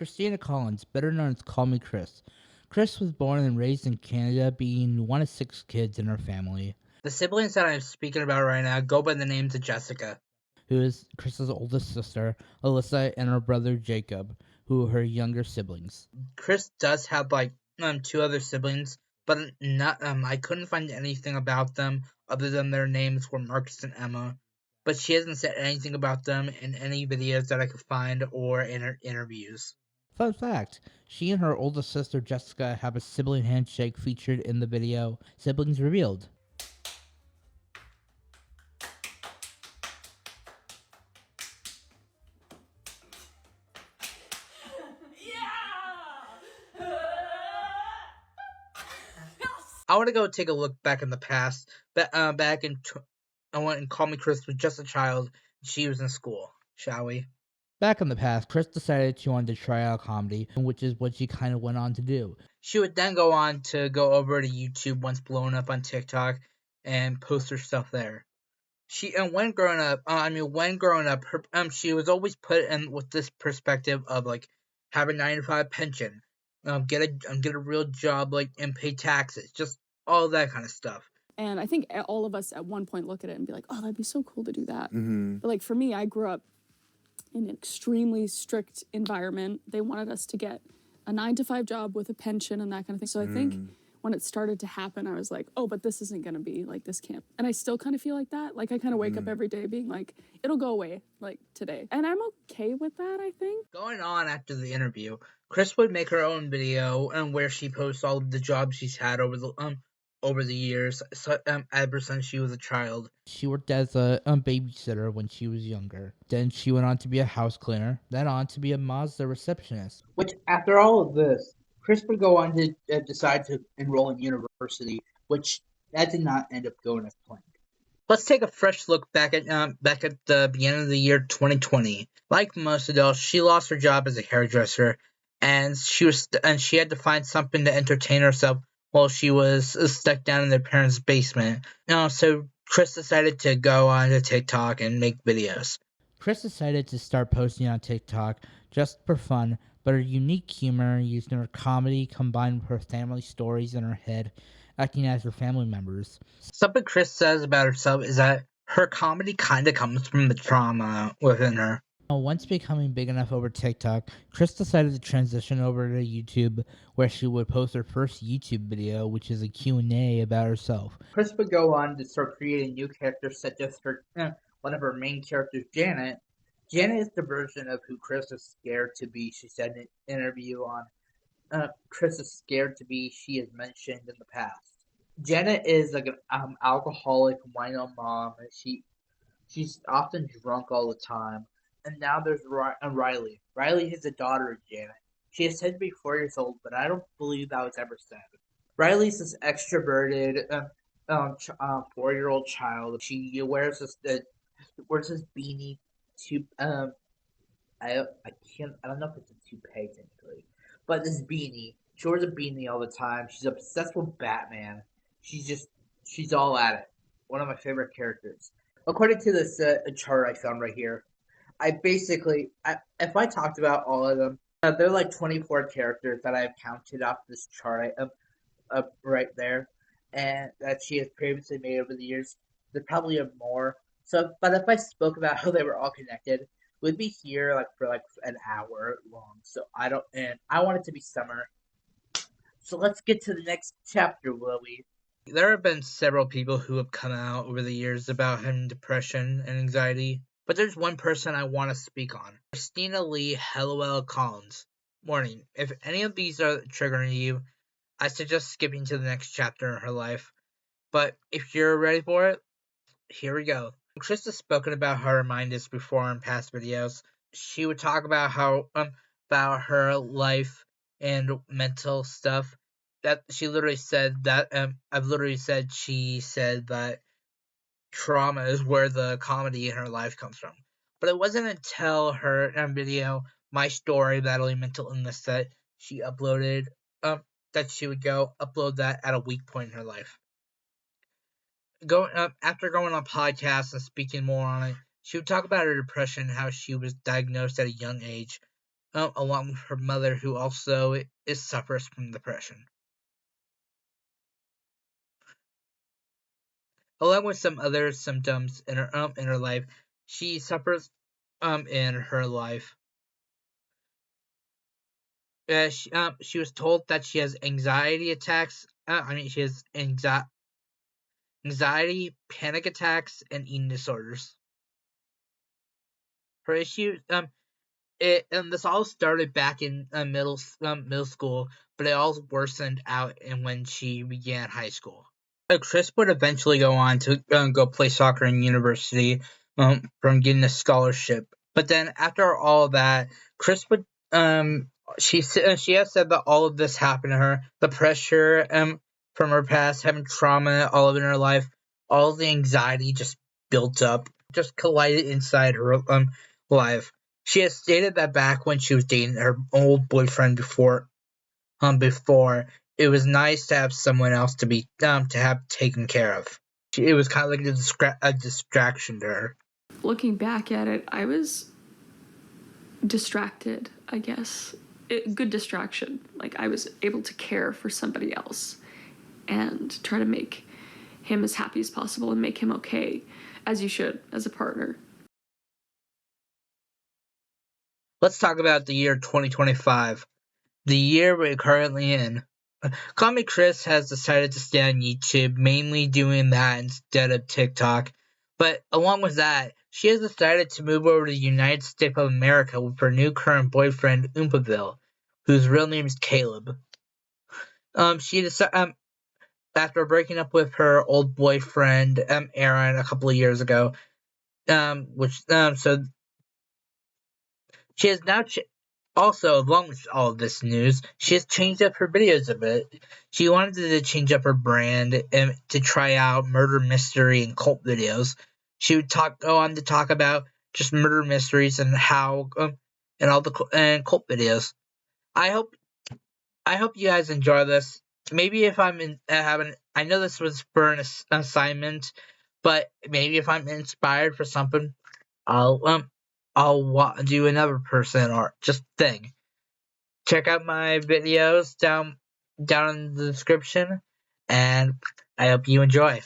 Christina Collins, better known as Call Me Kris. Kris was born and raised in Canada, being one of 6 kids in her family, The siblings that I'm speaking about right now go by the names of Jessica. who is Kris's oldest sister, Alyssa, and her brother Jacob, who are her younger siblings. Kris does have like 2 other siblings, but not I couldn't find anything about them other than their names were Marcus and Emma. But she hasn't said anything about them in any videos that I could find or in her interviews. Fun fact, she and her oldest sister Jessica have a sibling handshake featured in the video Siblings Revealed. I want to go take a look back in the past. Back in I went and Call Me Kris was just a child. She was in school. Shall we? Back in the past, Kris decided she wanted to try out comedy, which is what she kind of went on to do. She would then go on to go over to YouTube once blown up on TikTok and post her stuff there. She and when growing up, her she was always put in with this perspective of like have a 9 to 5 pension, get a real job like and pay taxes, just all that kind of stuff. And I think all of us at one point look at it and be like, oh, that'd be so cool to do that. Mm-hmm. But like for me, I grew up in an extremely strict environment. They wanted us to get a 9 to 5 job with a pension and that kind of thing. So I think when it started to happen, I was like, oh, but this isn't going to be like this camp. And I still kind of feel like that. Like I kind of wake up every day being like, it'll go away like today. And I'm okay with that, I think. Going on after the interview, Kris would make her own video and where she posts all of the jobs she's had over the years, ever since she was a child. She worked as a babysitter when she was younger. Then she went on to be a house cleaner, then on to be a Mazda receptionist. Which, after all of this, Kris would go on to decide to enroll in university, which that did not end up going as planned. Let's take a fresh look back at the beginning of the year 2020. Like most adults, she lost her job as a hairdresser, and she had to find something to entertain herself while she was stuck down in their parents' basement. So Kris decided to go on to TikTok and make videos. Kris decided to start posting on TikTok just for fun, but her unique humor used in her comedy combined with her family stories in her head, acting as her family members. Something Kris says about herself is that her comedy kind of comes from the trauma within her. Once becoming big enough over TikTok, Kris decided to transition over to YouTube, where she would post her first YouTube video, which is a Q&A about herself. Kris would go on to start creating new characters such as one of her main characters, Janet. Janet is the version of who Kris is scared to be. She said in an interview on Kris is scared to be she has mentioned in the past. Janet is like an alcoholic, wino mom, and she's often drunk all the time. And now there's Riley. Riley is the daughter of Janet. She is said to be 4 years old, but I don't believe that was ever said. Riley's this extroverted 4-year-old child. She wears this beanie to I don't know if it's a toupee technically, but this beanie. She wears a beanie all the time. She's obsessed with Batman. She's all at it. One of my favorite characters. According to this chart I found right here, if I talked about all of them, there are like 24 characters that I've counted off this chart up right there, and that she has previously made over the years. There probably are more. So, but if I spoke about how they were all connected, we'd be here like for like an hour long. So I want it to be summer. So let's get to the next chapter, will we? There have been several people who have come out over the years about having depression and anxiety. But there's one person I want to speak on. Christina Lee Hellwell Collins. Warning, if any of these are triggering you, I suggest skipping to the next chapter in her life. But if you're ready for it, here we go. Kris has spoken about her mind this before in past videos. She would talk about how about her life and mental stuff. That she literally said that she said that trauma is where the comedy in her life comes from. But it wasn't until her video, My Story Battling Mental Illness, that she uploaded, that she would go upload that at a weak point in her life. After going on podcasts and speaking more on it, she would talk about her depression, how she was diagnosed at a young age, along with her mother, who also suffers from depression. Along with some other symptoms in her life, she suffers in her life. She was told that she has anxiety attacks. She has anxiety, panic attacks, and eating disorders. Her issue, this all started back in middle school, but it all worsened out and when she began high school. Kris would eventually go on to go play soccer in university from getting a scholarship. But then after all that, Kris would she has said that all of this happened to her. The pressure from her past, having trauma all of in her life, all the anxiety just built up, just collided inside her life. She has stated that back when she was dating her old boyfriend before it was nice to have someone else to be to have taken care of. It was kind of like a distraction to her. Looking back at it, I was distracted, I guess. Good distraction. Like, I was able to care for somebody else and try to make him as happy as possible and make him okay, as you should, as a partner. Let's talk about the year 2025, the year we're currently in. Call Me Kris has decided to stay on YouTube, mainly doing that instead of TikTok. But along with that, she has decided to move over to the United States of America with her new current boyfriend, Oompaville, whose real name is Caleb. She decided, after breaking up with her old boyfriend, Aaron, a couple of years ago, so she has now also, along with all of this news, she has changed up her videos a bit. She wanted to change up her brand and to try out murder, mystery, and cult videos. She would go on to talk about just murder mysteries and how and all the cult videos. I hope you guys enjoy this. Maybe if I'm I know this was for an assignment, but maybe if I'm inspired for something, I'll do another person or just thing. Check out my videos down in the description, and I hope you enjoy.